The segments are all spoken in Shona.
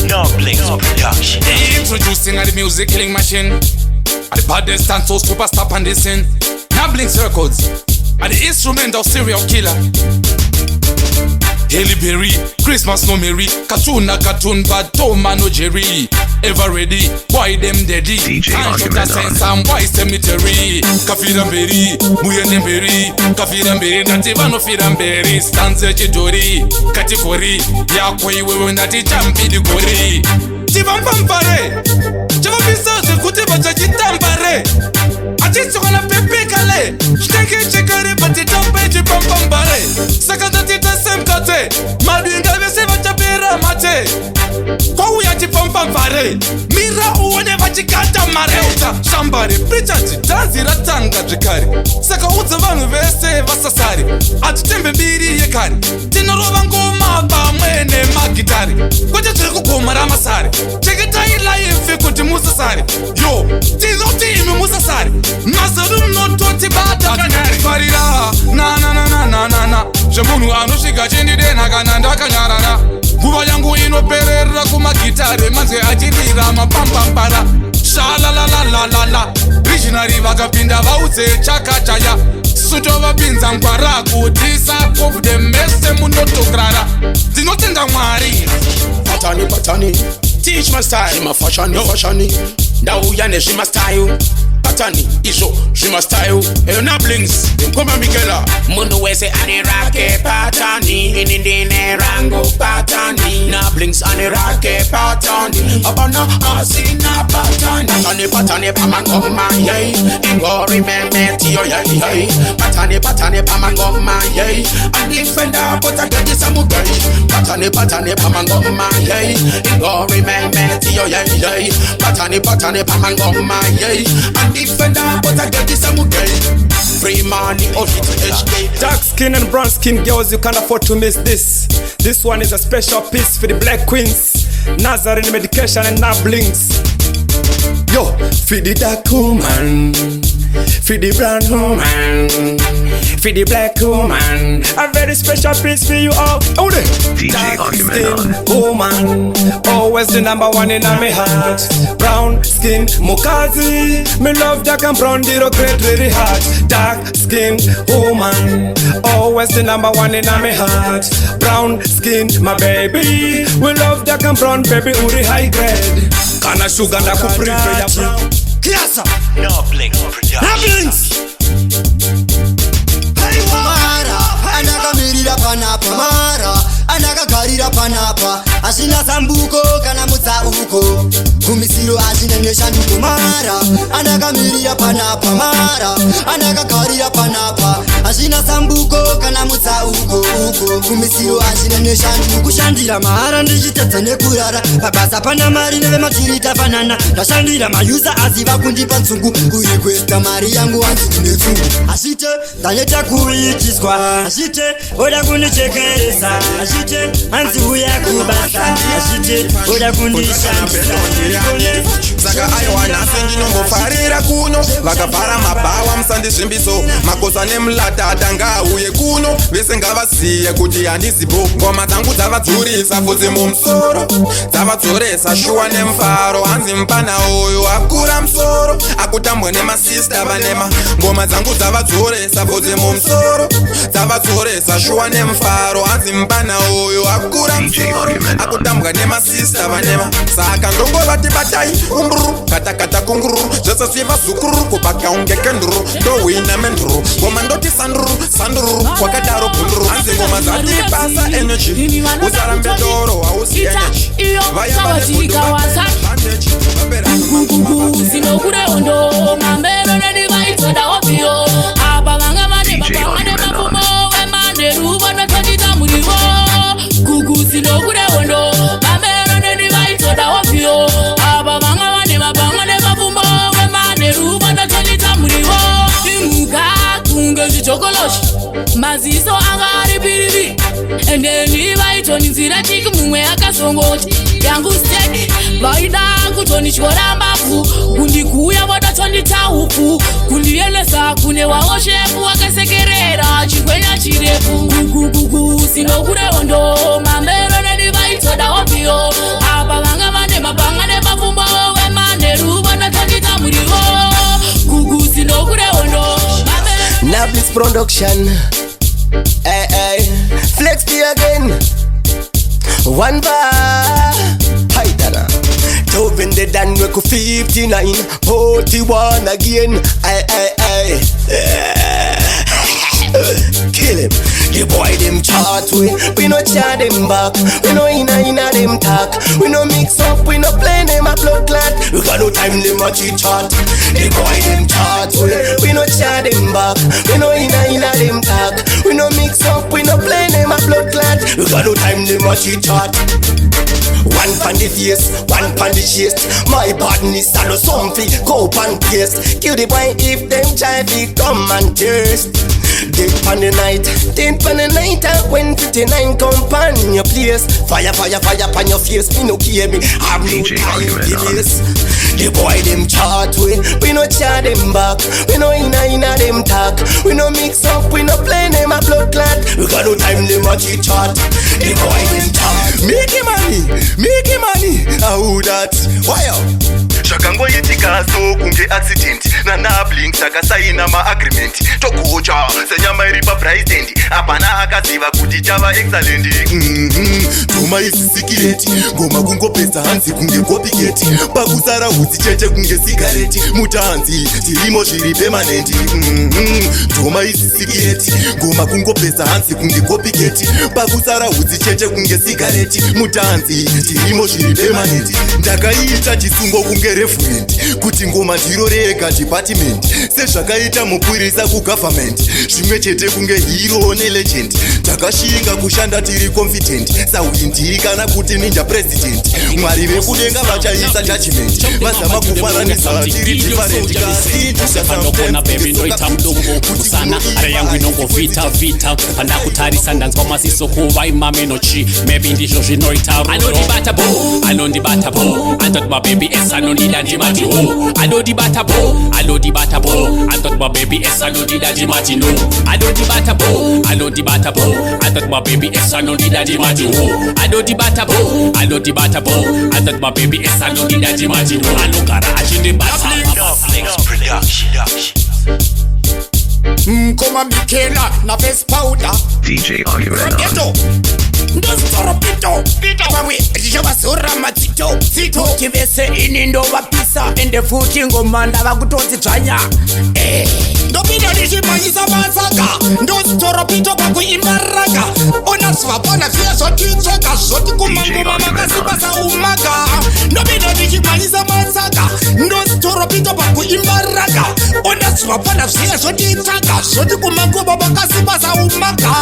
Noblinks Production. Introducing the music killing machine. At the baddest and so superstar on the scene. Noblinks Records. At the instrumental serial killer. Haley Berry, Christmas no Mary, cartoon but Toma no Jerry. Ever ready, why them daddy? Can't shoot a sense and why cemetery? Kafira Berry, Muyan Berry, Kafira Berry, Nativa no Firan Berry, Stanza Jidori, Katifori, Yakwe, we will not champi the Gori. Tivan Pampare, Javisa, the Kutiba Tampare. I just wanna pepe kale, Shanky Chekari, but it don't pay to Pampare. Sakatita Semkate, Madinga Veseva Tapera Mate. Kouya Pampare, Mira uone vachikata mareuta. Shambari, preacher Tanzi Ratanga Jikari. Saka Uzavan Vese Vasasari, at Tembiri Yakari. Tinorovango Maba Mene Magitari. What is Ruko Maramasari? Check it out life if you could Musasari. Yo, Tizo Musasari. Nazarum no toti bata kanari. Farida, na. Jamunu anushika chini dena kananda kanyarana. Kuva yangu inoperera kuma gitare manze ajilira mapampara. Shala. Visionary vakapinda vauze chakachaya. Sutova pinza ngwara kutisa of the messe munotokrara. Zinotenda mwari. Patani. Teach my style. Shima fashion. Ndauya ne shima style. Patani, iso, shima style. Noblinks, Nkoma Migela. Mundu wese anirake patani. Inindine rango patani. Noblinks anirake patani. Abana asina patani. Patani pamangoma yay. Ingori memeti yo yay. Patani pamangoma yay. And defender but I get this amugay. Patani pamangoma yay. Ingori memeti yo yay. Patani pamangoma yay. And defender but I get this amugay. Free money or HK. Dark skin and brown skin girls, you can't afford to miss this. This one is a special piece for the black queens. Nazarene medication and Noblinks. Yo, feed the dark woman, feed the brown woman, feed the black woman. A very special piece for you all. Oh, DJ dark skin woman, always the number one in my heart. Brown skin Mukazi, me love dark and brown, they great really hard. Dark skin woman, always the number one in my heart. Brown skin my baby, we love dark and brown baby, uri high grade. Kana sugar na kuprefer ya brown. Kiasa. Noblinks Production. Noblinks. Mara, anakamirira panapa. Mara, anakagarira panapa. Ashina sambuko kana mutsauko. Kumisiro ashina neshanduko. Mara, anakamirira panapa. Mara, anakagarira panapa. Ashina sambuko kana mutsauko. Kumisiro ashina neshanduko. Kushandira mara ndichitedza nekurara. Pabasa pana mari neve matirita panana. Ndashandira mayusa aziva kundipa nzungu. Kurequesta mari yangu wanzi kunetsungu. Ashite ndanyeta kuitiswa. Ashite oda kunichekeresa. Ashite hanzi uya kubasa. Ashite oda kundishandisa. Saka aiwana sendinomufarira kuno. Vakavhara mabawa musandizvimbiso. Makosa nemulata atanga uye kuno. Vese ngavasiye kuti handizipo. Ngoma dzangu dzavadzurisa bvudzi mumusoro. Dzavadzoresa shuwa nemufaro. Hanzi mupana uyu akura musoro. Akutambwa nemasista vanema. Ngoma dzangu dzavadzoresa bvudzi mumusoro. Dzavadzoresa shuwa nemufaro. Hanzi mupana uyu akura musoro. Akutambwa nemasista vanema. Saka ndongovati batai umburu. Kata kunguru. Zvese sviva zukuru. Kubaka ungeke nduru. Ndohwina menduru. Ngoma ndoti sanduru. Kwakadaro gunduru. Hanzi ngoma dzati basa energy. Usarambe doro hausi energy. Vaya vane Sinokure ondo mambero nedi vaitoda opio apa vanga vane mafumo wemande ruva notondita murivo Gugu sinokure ondo mambero nedi vaitoda opio apa vanga vane mafumo wemande ruva notondita murivo Imuka kunge zvichokoloshi maziso anga ari pirivi endeni vaitonizira chiki mumwe akasongoti yangu steki vaida kutonichora mbavu kundikuya vodatondita upu kundielesa kune wawo shefu wakasekerera chikwenya chirefu gugugugu sinokure ondo mambero nedi vaitoda opio apa vanga production. Hey, hey, flex me again. One bar. Hi, Dana. Tovin the Dan we 59, 41 again. Hey, hey, hey. Kill him. The boy them chat we no chat them back. We no inna them talk. We no mix up, we no play them a blood clot. We got no time them a chit chat. The boy them chat we no chat them back. We no inna them talk. We no mix up, we no play them a blood clot. We got no time them a chit chat. One pan the face, one pan the chest. My badness and no something, go pan paste. Kill the boy if them try to come and thirst. Dead pan the night, I went 59 come pan your place. Fire pan your face, me no care me. Have no time to this. The boy them chat we no chat them back. We no inna them talk. We no mix up, we no play them a blood clot. We got no time them a chit chat. The boy them chat. Make money, how that? Why up? Zvakangoitika so kunge accident nanabling takasaina maagreement tokucha senyama iri papresident hapana akaziva kuti chava excellent. Toma isisikireti ngoma kungopedza hanzi kunge kopiketi pakusara hudzi cheche kunge sigareti mutanzi tirimo zviri permanent. Toma isisikireti ngoma kungopedza hanzi kunge kopiketi pakusara hudzi cheche kunge sigareti mutanzi tirimo zviri permanent. Ndakaita chisungo kunge referent kuti ngoma ndiro rega department sezvakaita mupurisa kugovernment zvimwe chete kunge hero nelegend. Takashinga kushanda tiri confident sawindi kana kuti ninja president. Mwari vekudenga vachaisa judgment vazama kufananisa tiri different kasi tusafanokona baby ndoita mudumbu kusana are yangu inongovita panda kutarisa ndanzwa masiso kuva imamenochi maybe ndizvo zvinoita anondibata bo andot my baby es anondida ndimati ho anondibata bo andot my baby es anondida ndimati no anondibata bo andot my baby es anondida ndimati ho anondibata bo andot my baby es anondida ndimati no anogara achindibata Production. Koma Mikela na face powder DJ Argument ndozitoro pito pamwe ndichavazora madzito tivese ini ndovapisa ende futi ngoma ndavakutodzitsvanya ndopinda ndichimhanyisa matsaka ndozitoro pito pakuimba raga ona zvivapana zviya zvotitsvaka zvoti kumangoma makasimba saumaka ndopinda ndichimhanyisa matsaka ndozitoro pito pakuimba raga ona zvivapana zviya zvotitsvaka zvoti kumangoma makasimba saumaka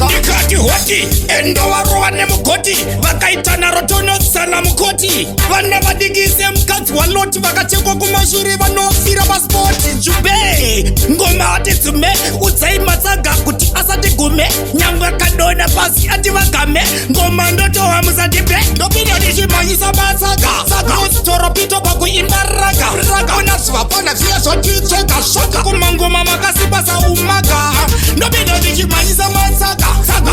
ndikati hoti endovarova nemugoti vakaitana rotonotsana mukoti vana vadikise mukadzi waloti vakachekwa kumashure vanofira paspoti njube ngoma atidzume udzai matsaga kuti asati gume nyangwe akadona pasi ati vagame ngoma ndotowa musatipe ndopinda ndichimhanyisa matsaga saka pito pakuimba raga ona zvivapana zviya zvotitsveka zvoti kumangoma makasimba saumaka ndopinda ndichimhanyisa matsaga saka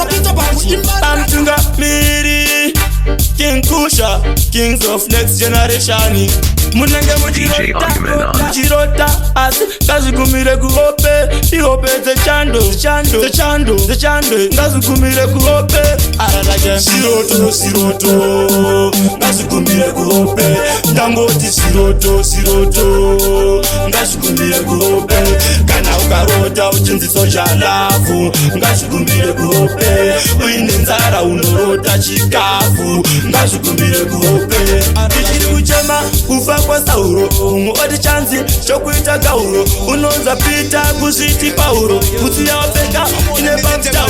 pito pakuimba Amtunga Miri King Kusha, Kings of Next Generation. Munenge mujirota asi ngazigumire kuhope ihope zechando ngazigumire kuhope ararage siroto ngazigumire kuhope ndangoti siroto ngazigumire kuhope kana ukarota uchinziso jalafu ngazigumire kuhope uine nzara unorota chikafu ngazigumire kuhope ichiri kuchema kufa kwa Sauro umwe oti chanzi chokuita gauro unonza pita kusviti pauro kuti yawapfeka ine pamtauro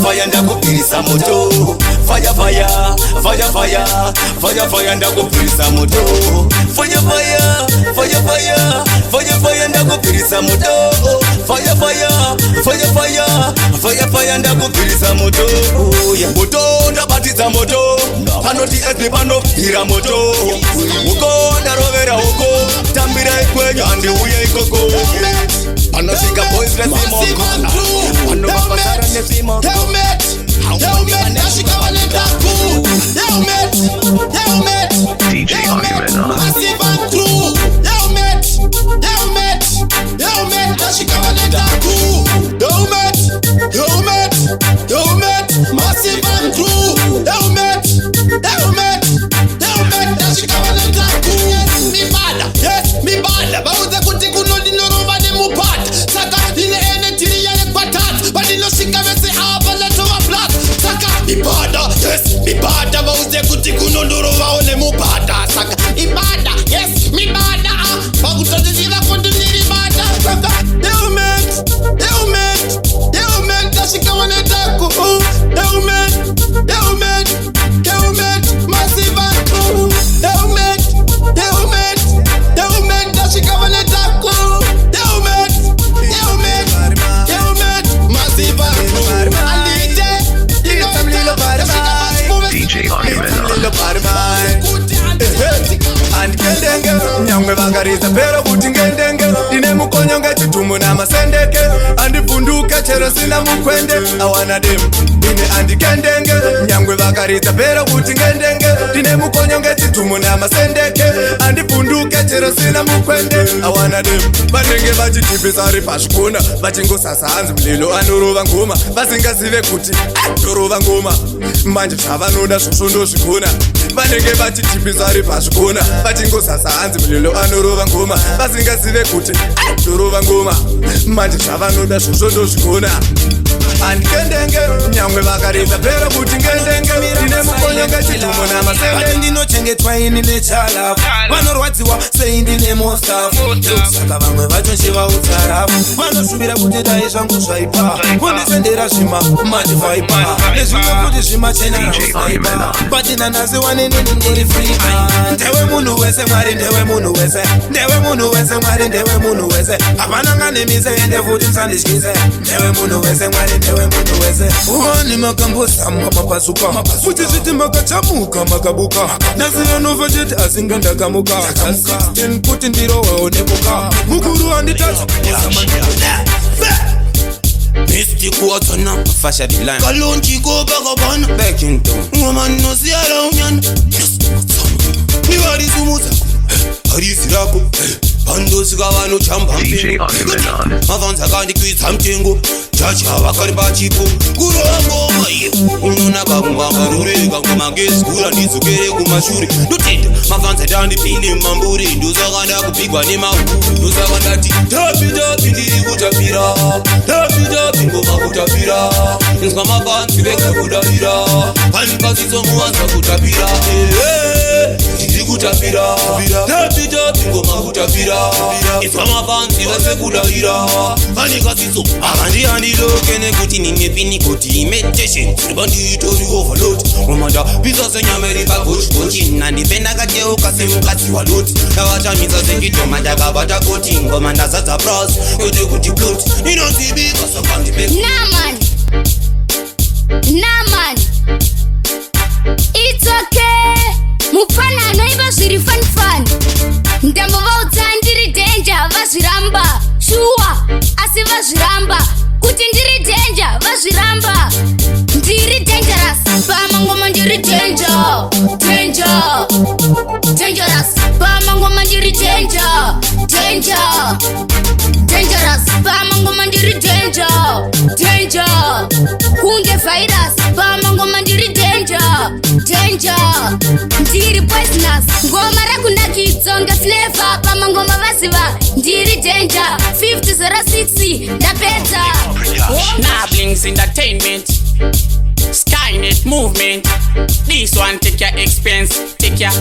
Fire ndakupirisa moto fire ndakupirisa moto fire ndakupirisa moto fire ndakupirisa moto moto ndabatidza moto panoti epi panopira moto uko ndarovera uko tambira ikwenyu handiuye ikoko panosvika boys resimoko panovapasara nesimoko Helmet, Nashikawanetaku. Helmet, helmet, DJ Argument. massive and crew. Helmet, helmet, helmet, Nashikawanetaku. Helmet, helmet, helmet, massive and crew. Helmet, helmet, helmet, Nashikawanetaku. Mi bada, yes, mi bada. Bauze kuti kunodi norova ni mupata. Saka ine ene tiri ya ekwatat. Badino shika mese abala towa flat. Saka ibada, yes, ibada. Bauze kuti kunondorova one mupata. Saka ibada, yes, ibada. Bagutozi zila kondi niri bada. Saka helmet, helmet, helmet. Tashika wanetaku. Helmet, helmet, helmet. Massive and crew. Helmet, helmet, helmet. Tashika wanetaku. Helmet, helmet, helmet. Massive and crew. Alite, DJ Argument. And kendenge nyangwe vangariza pero kuti ngendenge ine mukonyo ngechitumu namasendeke andibvunduke chero sina mukwende awana dem ine andikendenge nyangwe vangariza pero kuti ngendenge ine mukonyo ngechitumu namasendeke andibvunduke chero sina mukwende awana dem vanenge vachitipisa pazvikona vachingosasa hanzi mlilo anorova ngoma vasingazive kuti torova ngoma manje zvavanoda zvosvo ndozvikona vanenge vachitipisa pazvikona vachingosasa hanzi mlilo anorova ngoma vasingazive kuti torova ngoma manje zvavanoda zvosvo ndozvikona andikendenge nyangwe vakareza pero kuti ngendenge ine mukonyo ngechitumu namasendeke ndinochengetwa ini nechalafu vanorwadziwa sei ndine mostafu saka vamwe vacho chivautarafu vanosvibira kuti dai zvangu zvaipa kundisendera zvima mativaipa nezvimwe kuti zvimachena nausaipa patina nhasi wanenini ndiri frika ndewe munhu wese mwari ndewe munhu wese ndewe munhu wese mwari ndewe munhu wese hapana nganemise ende futi msandityise ndewe munhu wese mwari ndewe munhu wese uoni makambosama mapasuka futi zviti makachamuka makabuka nhasi yanova chete asinga ndakamuka 16 kuti ndirowewo nebuka mukuru handitadza Mystic water na fashion line. Kalonchi go bagabana. Back in town. Woman no see around yan. Yes. Ni wari sumuza. Harisi rako. Pando sigawa no chamba. DJ Argument. Mavanza kandi kwitsa mtengo. Chacha wakari bachipo. Kurongo maye. Unona kabunga barurega ngoma ngesikula ndizokere kumashuri. Ndotenda mavanza dandi pinde mamburi ndozakanda kupigwa nemahuru. Ndozakanda ti dapi ndiri kutapira. Dapi ngoma kutapira. Nzwa mavanzi veke kutapira. Panikazizo muwanza kutapira. Ndiri kutapira. Dapi ngoma kutapira. Nzwa mavanzi veke kutapira. Panikazizo amandi lokene kuti nimepini kuti meditation ribandito ri overload romanda pizza senyameri bagochi nandipenda kateuka semukatsi waloti ndavatamisa sekitoma ndakabata koti ngoma ndazadza bras yote kuti plot inozibika sakandipe naman it's okay mufanano iva zviri fun ndambovauta ndiri danger vazviramba shuwa asi vazviramba kuti ndiri danger vazviramba ndiri dangerous pamangoma ndiri dangerous pamangoma ndiri dangerous pamangoma ndiri danger kunge virus pamangoma ndiri danger ndiri poisonous ngoma rakunakitsonga flavor pamangoma vaziva ndiri danger 5006 ndapedza Nah, Blinks Entertainment, Skynet Movement. This one take your expense, take your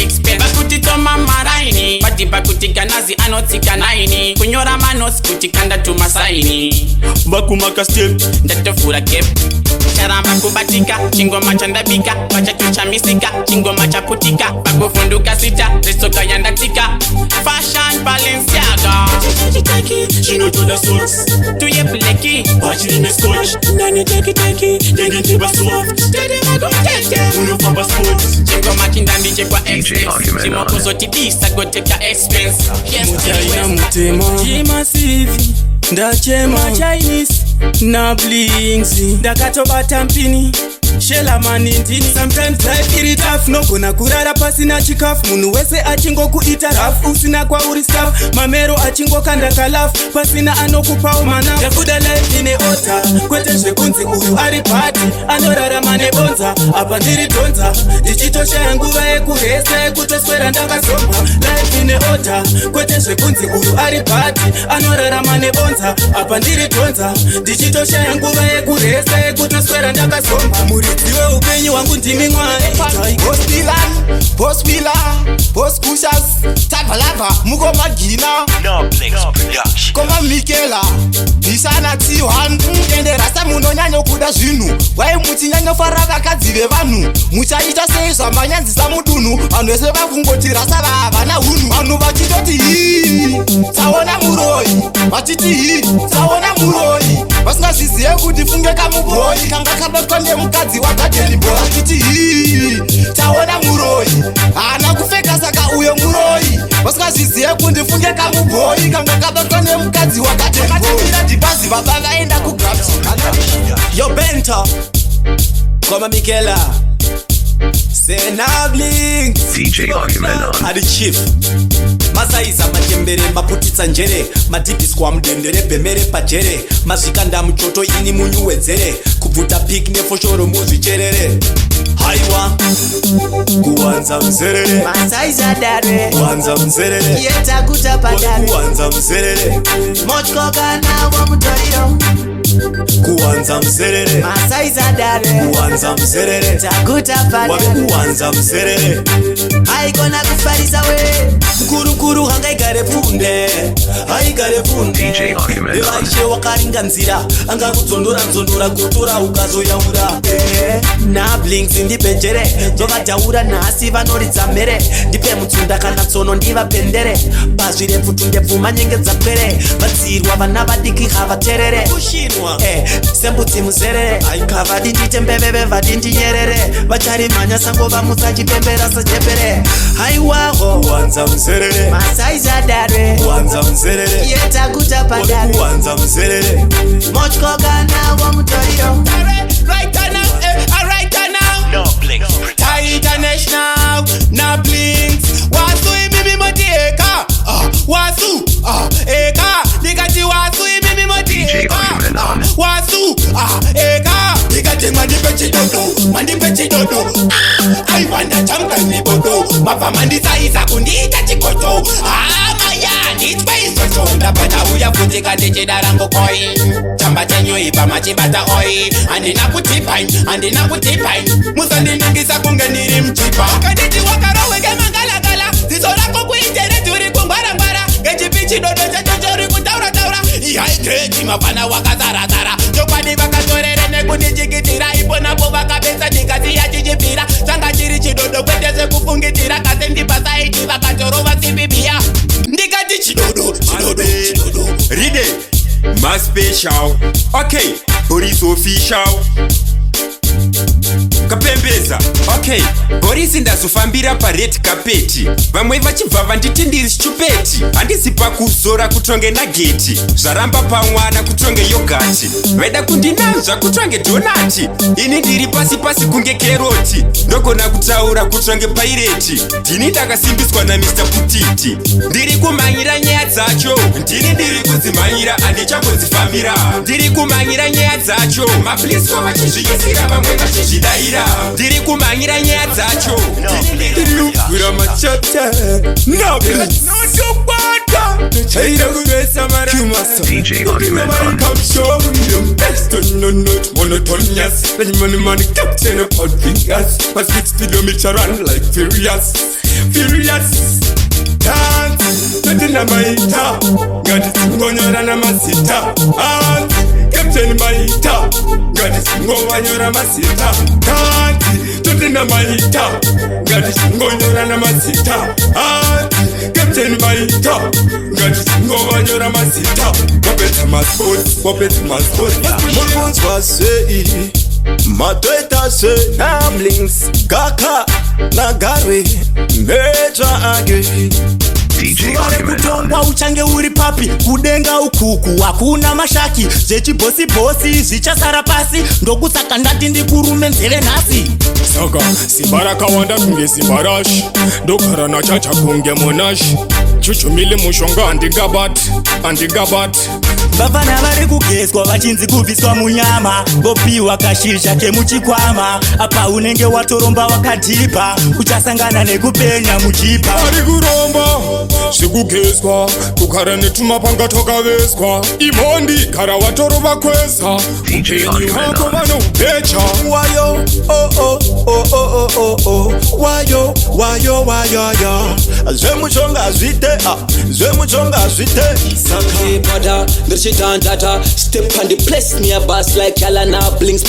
expense. Bakutito mama raini, badi bakutika nazi anotika naini. Kunyora manos kutikanda tumasaini. Bakumaka step, ndatofura cap. Charamba kubatika, chingoma chandabika. Bachacho chamisika, chingoma chaputika. Bakufunduka sita, restoka yandatika. Fashion Balenciaga. She know to the source. To your pleki, watch it in the scotch. Nani take it, then get it soft. Steady I go take it. Uno for sports. Chingoma kindandi chekwa expense. Chimoko zoti disa go take your expense. Yes, Mutema, Jima Sivi, Ndachema Chinese. na blinks ndakatobata mpini shela manindini. Sometimes life iri tough, nogona kurara pasina chikafu, munhu wese achingokuita rafu usina kwauri staff, mamero achingokanda kalafu pasina anokupawo manafu. Ndakuda life ine ota kwete zvekunzi uyu ari pati anorarama nebonza, apa ndiri dhonza ndichitoshaya nguva yekuresa yekutoswera ndakazomba. Life ine ota kwete zvekunzi uyu ari pati anorarama nebonza, apa ndiri dhonza ndichitoshaya nguva yekuresa yekutoswera ndakazomba. Muridziwe upenyu wangu ndimi Mwari. Boss Dylan, Boss Wheeler, Boss Kushas, Tabalava, Mugo Magina, No Blinks Production. Koma Mikela, Bishana T1, Ende Rasta Munonyanyo kuda zvinu, Wai mutinyanyo fara vakadzi vevanhu, muchaita sei zvamanyanzi samudunhu, vanhu vese vakungoti rasta vana hunhu, vanhu vachitoti hii, taona muroi, vachiti hii, taona muroi, vasingazvizive kuti funge kamubhoi, kanga kabatwa nemukadzi wakadheni bhoi, vachiti hii, taona muroi, haana kupfeka saka uyo muroi, vasingazvizive kuti funge kamubhoi, kanga kabatwa nemukadzi wakadheni bhoi. Vakatambira dhibhazi baba vaenda kugrapsi. Yo Benta, Koma Mikela, Sena Blinks, DJ Argument Adi Chief, Masaiza majembere, maputitsa njere, madibiswa mdendere, bemere pajere, mazvikanda muchoto ini munyu wedzere, kubvuta pik nefoshoro muzvicherere. Haiwa, kuwanza mzerere, Masaiza dare, kuwanza mzerere, Yeta kuta padare, kuwanza mzerere, Mochkoka na wa mutoriro, kuwanza mzerere, Masaiza dare, kuwanza mzerere, Takuta padare, kuwanza mzerere. Haigona kufarisa we, Mkurukuru hanga igare funde, haigare funde. DJ Argument Evaishe wakaringa nzira, anga kudzondora kutora ukazoyaura. na Blinks ndipejere, dzovadhaura nhasi vanoridza mere, ndipe mutsunda kana tsono ndivapendere, bazvirefu tundepfuma nyenge dzapwere, vadzirwa vana vadiki havaterere, Kushinwa, sembudzi muzerere, kavadi ndite mbeveve vadi ndinyerere, vacharimhanya sango vamusachipembera sachepere. Haiwaho kuwanza mzerere, Masaiza dare, kuwanza mzerere, Yeta kuta padare, kuwanza mzerere. Mochkoka na wa mutoriro. Right now, No Blinks Production. International, na Blinks. Wasu imimi motieka, wasu, eka. Nikati wasu imimi motieka, wasu, eka. Nikati mandipe chidodo, I wanda chamka nibodo, mapa mandisaiza kundita chikoto, maya, nitwe isoso, ndapata uya futika ndichidarango koi, chamba chenyo ipa machibata oi, andina kutipain, musandiningisa kunge niri mchipa. Kaditi wakarowe ngemangala, zisolako kuitere turi kungwarangwara, ngechipichi dodo chachori kutaura, ihaidreti mafana wakazara, chokwadi vakatorere nekundijikitira, ipo napo vakapesa ndikati yachichipira, changa chiri chidodo kweteze kufungitira, kase ndipasaiti vakatorova sibibia, ndikati chidodo. Ride, my special. Okay, Boris official. Kapembeza, okay, Boris ndazofambira pared carpet. Vamwe vachibva vanditi ndiri stupeti, handisi pakuzora kutonge nageti, zvaramba pamwana kutonge yogati, vaida kundinanzva kutonge donati, ini ndiri pasi kunge keroti, ndogona kutaura kutonge paireti, ndini ndakasimbiswa naMr Putiti, ndiri kumhanyira nyaya dzacho, ndiri kudzimhanyira handichakonzifambira, ndiri kumhanyira nyaya dzacho, mapliswa vachizviyisira vamwe vachizvidaira, ndiri kumhanyira nyaya dzacho, ndiri machapta DJ Argument Captain Maita, Gadis Ngowanyora Masita, Tanti, Tutina Maita, Gadis Ngonyora Masita, Captain Maita, Gadis Ngowanyora Masita, Wapet Masport, Mons Vasei, Matoita se, Blinks, Kaka, Nagari, Meja Agi, Suvare kutongwa uchange uri papi, kudenga ukuku hakuna mashaki, zvechibhosi zvichasara pasi, ndokusaka ndati ndikurume nzeve nhasi. Saka simba rakawanda kunge simba rashi, ndogara nachacha kunge monashi, chuchumile mushonga handingabati. Vafana vari kugezwa vachinzi kubviswa munyama, ngopiwa kashizha kemuchikwama, apa unenge watoromba wakadhipa, uchasangana nekupenya muchipa. Vari kuromba zvikugezwa, kugara netumapanga twakavezwa, imhondi gara watorova kweza, upenyu hwako vanoupecha. Wayo wayo zvemuchonga zvite Sakhe pada ndirchitandata step and place me a bass like Alana Blinks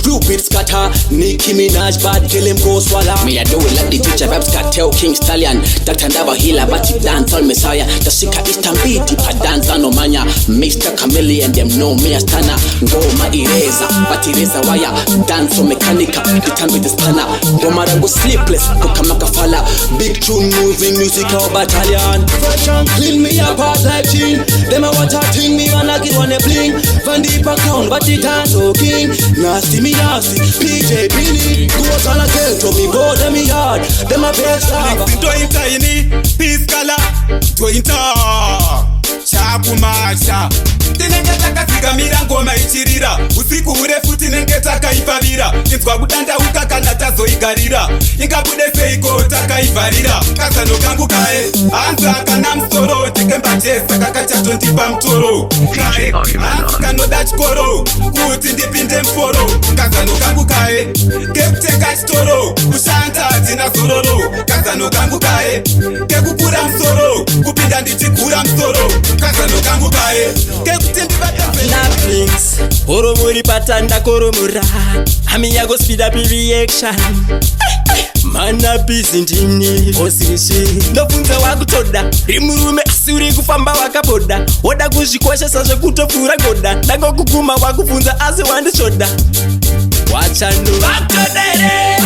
real beat scatter Nicki Minaj bad kill him go swallow me I do it like the teacher Babs Cartel King Stallion Dr. Ndaba Hila Batik dance all Messiah the Sika Eastern beat pa dance no manya Mr. Chameleon them know me a stunner ngoma ireza but ireza wire dance on mechanica the time with the spanner ngoma rango sleepless kama kafala big tune moving musical battalion fashion clean me apart like chin them a water thing me wanna get one a bling Van Deep account but it ain't so king nasty me nasty PJ Billy go on a girl to me go them yard them a best Tointa ini peace color Tointa chakumasha tinenge takasigamira ngoma ichirira usiku urefu tinenge takaipavira inzwa kudandauka kana tazoigarira ingabude seiko takaivharira kazano kangu kae hanza kana musoro tekembachesa kakachatondipa mutoro hanzi kanoda chikoro kuti ndipinde muforo kazano kangu kae kekutenga chitoro kushanda tina zororo kazano kangu kae kekukura musoro kupinda ndichigura musoro kazano kangu kae Naplings Horomuri patanda koromura Hami yago speed up reaction Mana busy ndini Osirishi Ndofunza wakutoda Rimurume asuri kufamba wakapoda Oda kuzhikwasha sazwe kutofura goda Dango kukuma wakufunza azi wandi shoda Wachanu Waktodere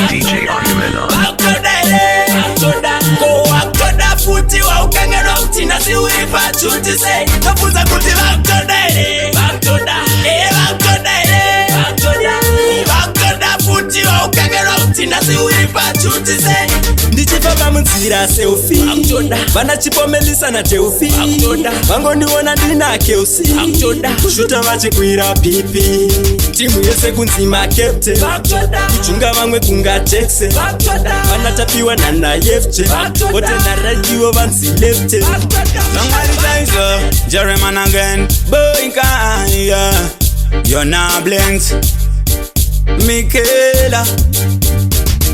Waktoda Go waktoda futi wa ukangero kutina si uripa chuti se Ndofunza kuti waktodere Waktoda futi wa ukangero kutina si uripa chuti se Ndichifamba munzira selfie Vana chipomelisa na teufi Vango ndiwona ndina keusi Kushuta vachikuira pipi Timu yese kunzima captain Kuchunga vamwe kunga texe Vana tapiwa nana yefche Ote narajiwo vansi lefte Somebody thanks Jerryman again Boinka You're not blinked Michaela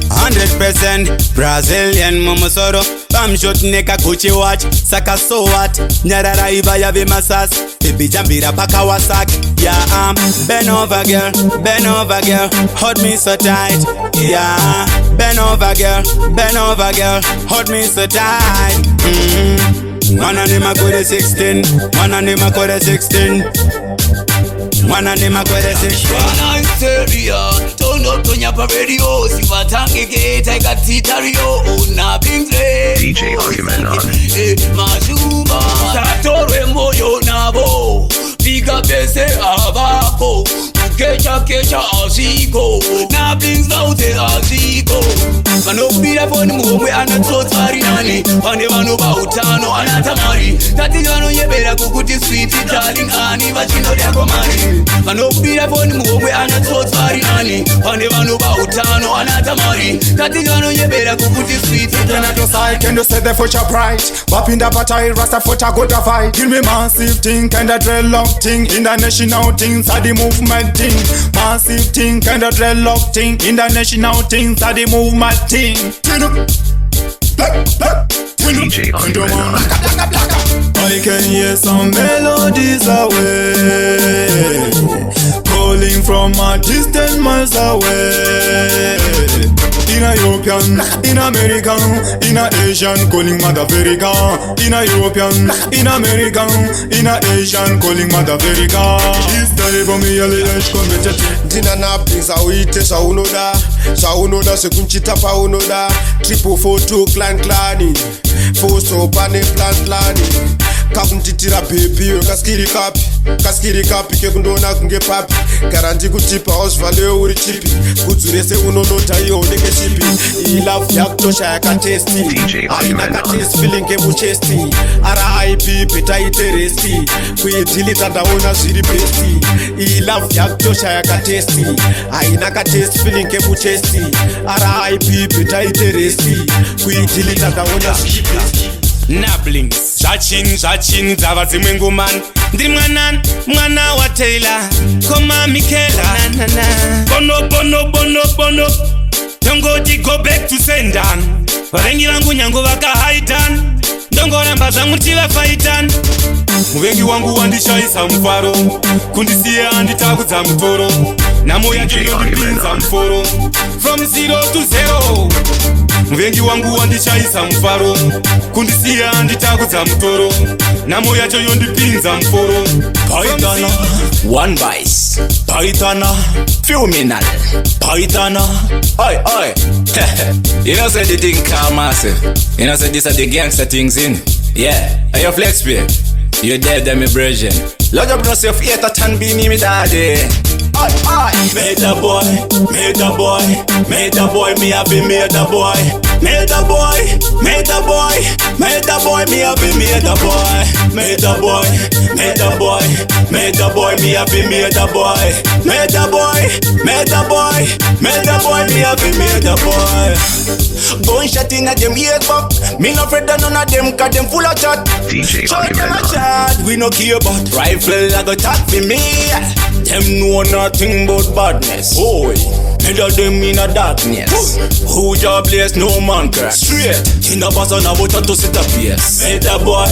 100% Brazilian Momosoro Bam shot neka Gucci watch Saka so what Nyarara iba ya vimasas Baby jambira pa Kawasaki Yeah bend over girl Hold me so tight Yeah bend over girl Hold me so tight Mwana ni makore 16 Mwana ni makore 16 Mwana ni makore 16 Mwana hysteria Turn up on your radio Sivatange geta ikatitario Una bingre DJ Argument Majuma Satorwe moyo nabo Figa pese abako Kecha aziko Na blings naute aziko Vanopira foni muomwe anatsotsari nani Pane vano bautano anatamari Tati vano yebera kukuti sweet darling ani vachino lyako mari Vanopira foni muomwe anatsotsari nani Pane vano bautano anatamari Tati vano yebera kukuti sweet Can I just say, can you say the future bright? Wapinda patai, rasta futa go to fight. Give me massive thing, kinda dreadlock thing. International things are the movement thing. Massive thing, kinda dreadlock thing. International things are the movement thing. DJ Argument I can hear some melodies away. calling from a distant miles away. In a European, in American, in a Asian, calling Mother Africa. In a European, in American, in a Asian, calling Mother Africa. This time for me, let's come. Dina na brings a uite saunoda sekunchita paunoda 442 clan clani fosto pane plan kakunditira baby kaskiri kapi kekundona kunge papi garanti kutipa osvale uri chipi kudzurese unonota ioneke chipi I love yakutosha yakatesti aina katesti feeling kemuchesti RIP petaite resti kuidilita ndaona zviri besti I love yakutosha yakatesti aina katesti feeling kemuchesti RIP petaite resti kuidilita ndaona zviri besti Nablings Zachin dzava dzimwe ngumani ndiri mwana wa Taylor koma Mikela bono tongoti go back to Sendan vavengi vangu nyango vakahaitan ndongoramba zvangu tivafaitan muvengi wangu wandishaisa mufaro kundisiya anditakudza mutoro nhamo yacho yondipinza muforo from 0 to 0 muvengi wangu wandishaisa mufaro kundisiya anditakudza mutoro nhamo yacho yondipinza muforo Paitana, one vice. Paitana, fuminal. Paitana, oi. You know say the thing calm massive. You know say this are the gangster things in. Yeah, are you flex pay? You dead them immersion. Log up yourself 8 or 10 bini me daddy. Oi. Made a boy, me happy made a boy. Made a boy, me happy made a boy. Made a boy, me happy made a boy. Made a boy, me happy made a boy. Gunshot in a them ears up. Me no afraid of none of them, cause them full of chat. Show them a chat, we no care about rifle, I go talk for me. Them know nothing but badness. Boy, middle them in a darkness. Who job place, no man crack. Straight, in a bus on a water to set up yes. Made a boy,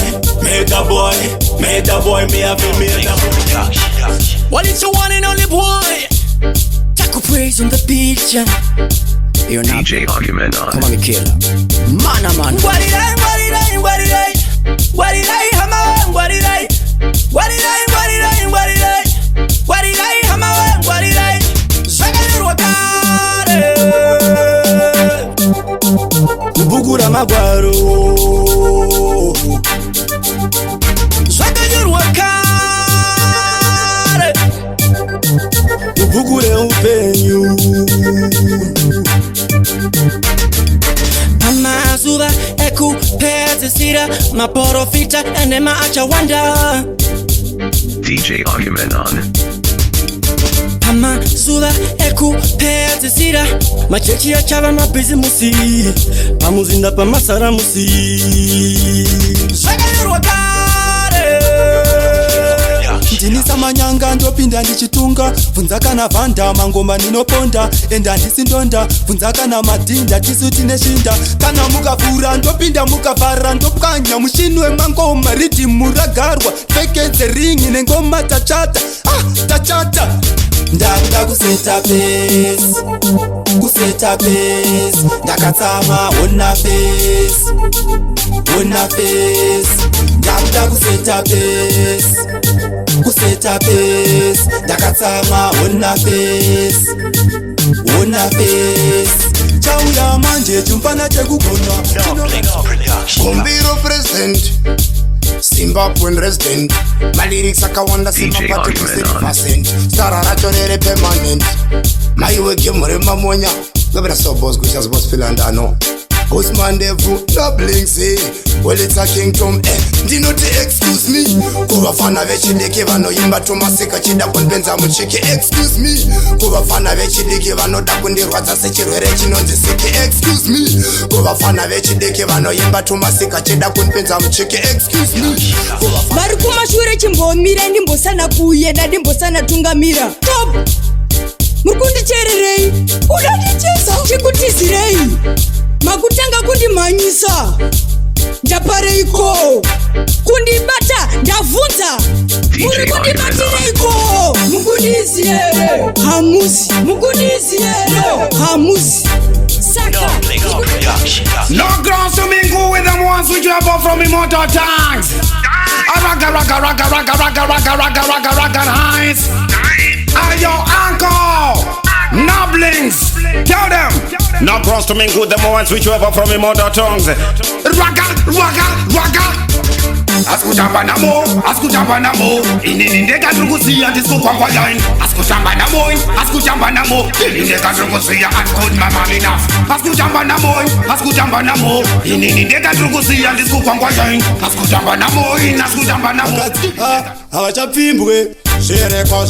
me happy made a boy. Well, it's your one and only boy. Taco praise on the beach. You're not DJ Argument on. Come on, killer. Man. What did I? Bugura magwaro. Bugure upenyu. Amazuva eku pezesira maporofita enema acha wanda. DJ Argument on. Amazuva eku pezesira machechi ya chava na bizimusi pamuzinda pa masaramusi. Ndinisa manyanga ndopinda ndichitunga bvunzaka na vanda mangoma ninoponda enda ndisindonda bvunzaka na madinda tisuti neshinda kana mukavhura ndopinda mukavhara ndopwanya mushinwe mangoma riti muragarwa pfekedze ringi nengoma tachata ndakuda kuseta pesi ndakatsama ona face ndakuda kuseta pesi ndakatsama ona face chauya manje chumfana chekugona Gombiro president Zimbabwean resident My lyrics akawanda simapati 60% Stara racho nere permanent Maiwe gemure mamonya Gabira so boss kushas boss filandano Usman Devu, no blinks, well it's a kingdom, Dino te excuse me Kuva fana vechidiki vano yimba tumasika chida kunpenza muchiki Excuse me Kuva fana vechidiki vano dakundirwadza sechirwere chinonzisiki Excuse me Kuva fana vechidiki vano yimba tumasika chida kunpenza muchiki Excuse me Vari kumashure chimbomira ndimbosana kuyenda ndimbosana tungamira Top Mukundichererei Udandichesa chikutizirei Makutanga kundimanyisa ndapareiko kundibata ndavhunza muri kundibatireiko mukundizi Mukunizi hamuzi. Mukunizi hamuzi. Saka. No grounds to mingle with them ones which you bought from immortal tanks. Ragga highs. Are your uncle? Noblings. Tell them. No grounds to mingle with them ones which you bought from immortal tongues. Ragga. Askuchamba namo. Inindeka drukusia disco kwa line. Askuchamba namo. Inindeka drukusia good mama enough. Askuchamba namo. Inindeka drukusia disco kwa line. Askuchamba namo. Avachapfimbwe Shereko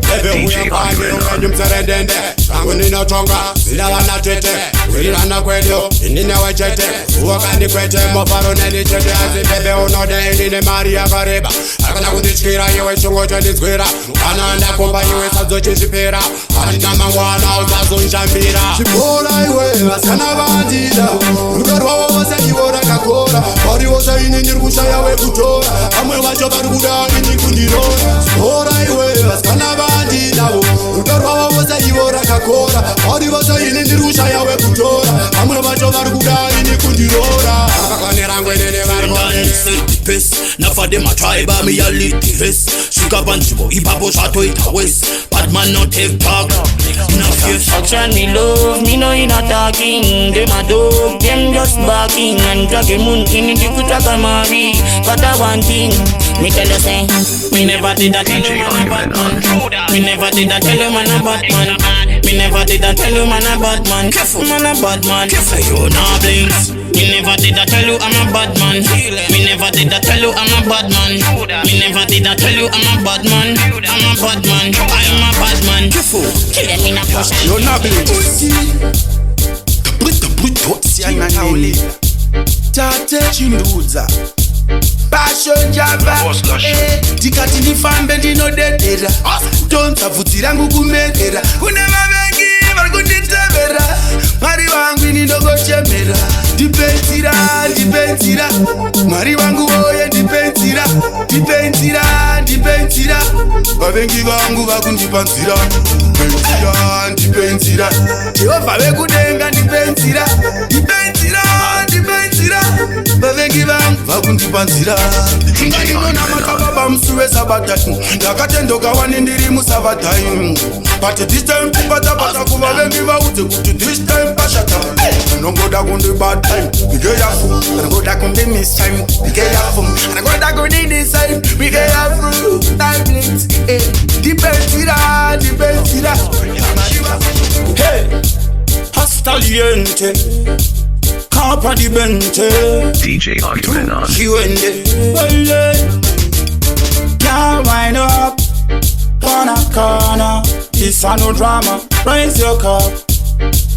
Bebe uyapage unyumserendende Shangu nina chonga Zidalana tete Wililana kwelyo Inine wechete Uwakandi kwete Mofaro neni chete Azi bebe unode Inine Maria Kareba Akana kudichikira Yewe chungo chendizkwira Ananda kumba yewe sadzo chishipira Anina mangwana uzazo nshambira Chipora iwe Askana vandida Rukarwa wawase iwo rakakora Pari wose ini nirkusha yawe kutora Amwe wacho barikuda ini kundiro Sora iwe Askana vandida Rukarwa wawase iwo rakakora Pari wose ini nirkusha yawe kutora Amwe wacho barikuda ini kundirora Akakanera ngwenene varmone Piss, now for them a try by me a lead the rest. Sugar bunch boy, hip hop shot to it a waist. Bad man not take talk, no face. Action me love, me no in a talking. Them a dog, them just barking and dragging moon in the kutaka mari. But I one thing, me tell you say, me never did that tell you man a bad man. Me never did that tell you man a bad man. Me never did that tell you man a bad man. Man a bad man. You Noblings. Me never did that tell you I'm a bad man. Me never did that tell you I'm a bad man. Me never did that tell you I'm a bad man. I'm a bad man. I'm a bad man. Kill them in a push. You're Noblings. Tate chinduza Passion java Tikati nifambe ndinodedera Tonta vuti rangu kumedera Kune mabengi varikunditevera Mwari wangu inindogochemera Dipensira Mwari wangu oye dipensira Vavengi vangu vakundipanzira Dipensira Jehova vekudenga dipensira Vavengi vangu vakundipanzira Ndinganona makababa msuwe sabatai Ndakatendoka wani ndiri musabatai But this time kupata kuvavengi vauze kuti this time pashata Nongoda kundi bad time, we get ya fool Nongoda kundi miss time, we get ya fool Nongoda kundi this time, we get ya fool Noblings, dipensira Hey, hastaliente Capa di bente DJ Argument on. Chiwende Can't wind up on a corner This a no drama Raise your cup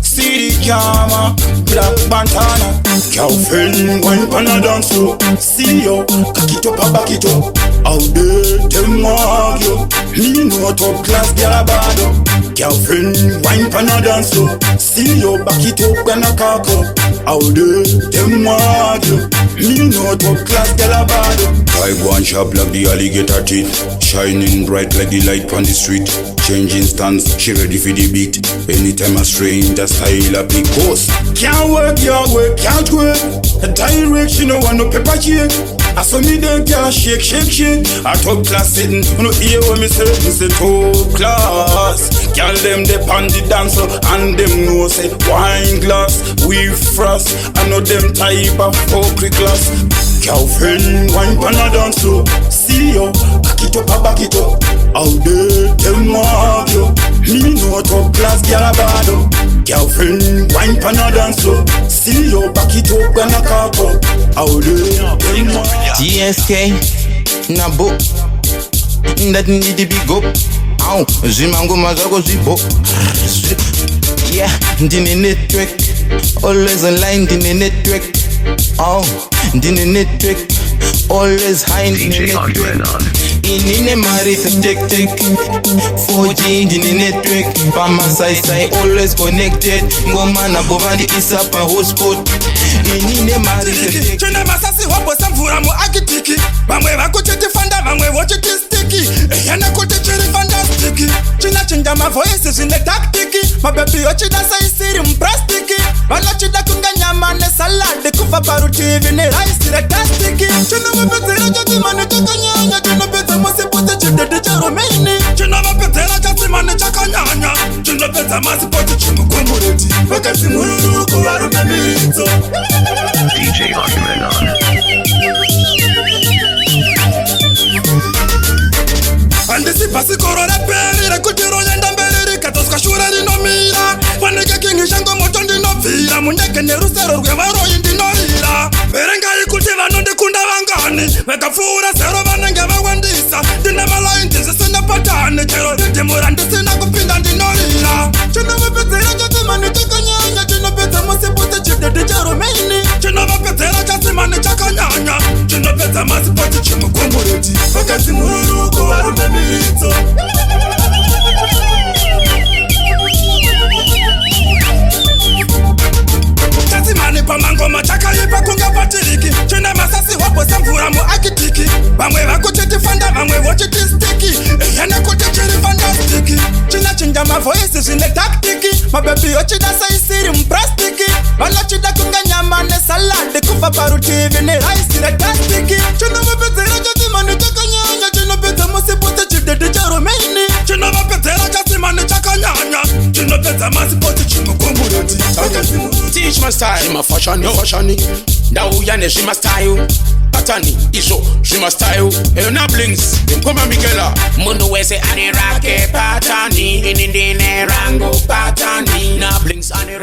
See the camera Black bandana Girlfriend wine pan a dance floor See you Cock it up and back it up Out there them want you Me know top class girl a bad up Girlfriend wine pan a dance floor See you back it up and a cock up Out there them want you Me know top class girl a bad up I go and shop like the alligator teeth Shining bright like the light on the street Changing stance, she ready for the beat Anytime I strain, the style a big coast Can't work your way, can't work A direction, no want no paper cake I saw me then girl shake I top class sitting, no hear what me say top class Girl them they on the dancer And them know say wine glass We frost, I know them type of fuckery class Girlfriend wine pan a dance floor See you, back it up and back it up Out there them want you Me know top class girl a bad up Girlfriend wine pan a dance floor See you, back it up and a cock up Out there them want TSK na book that need to be go Ow, zimangoma zako zipo Yeah, ndine network Always online ndine network Oh, ndine network Always high ndine network Inine marita tek 4G ndine network Pama sai always connected Ngoma na bovandi isapa hotspot Inine marita tek Chene masasi wapo samvura mu akitiki Bamwe bakuchiti fanda, bamwe wochiti sticky Yana kuchichiri fanda mabebi yochida saisiri mplastiki vanochida kunga nyama nesaladi kuva parutivi neraisi retastiki chinovapedzera chatimane chakanyanya chinopedza masipoti chidhedhe charomeni chinovapedzera chatimane chakanyanya chinopedza masipoti chimukomureti vakadzi mururuku varume mitso DJ Argument handisi bhasikoro reperi rekuti roenda mberi rikatoswa shure rinomira fanike kingi shango moto ndinobvira mundege nerusero rwevaroyi ndinorira verengai kuti vanondikunda vangani vakapfuura zero vanenge vawandisa ndine malaindi zvisina patani chero ridhimura ndisina kupinda ndinorira chinovapedzera chasimani chakanyanya chinopedza masipoti chidhedhe charomeni chinovapedzera chasimani chakanyanya chinopedza masipoti chimukomureti vakadzi mururuku varume mitso chasimani pamangoma chakaipa kunga patiriki chine masasi hoposa mvura muakitiki vamwe vakuchitifanda vamwe vochitistiki eyanekuti chiri fantastiki china chinja mavhoisi zvine taktiki mabebi yochida saisiri muplastiki vanochida kunga nyama nesaladi kubva parutivi neraisi retastiki chinovapedzera chasimani chakanyanya chinopedza masipoti chidhedhe charomeni chinovapedzera chasimani chakanyanya chinopedza masipoti chimukomureti Teach my style, my fashion, ndauya nezvima style patani izvo zvima style eyona blings koma migela munhu wese ane rake patani ini ndine rangu patani na blings ane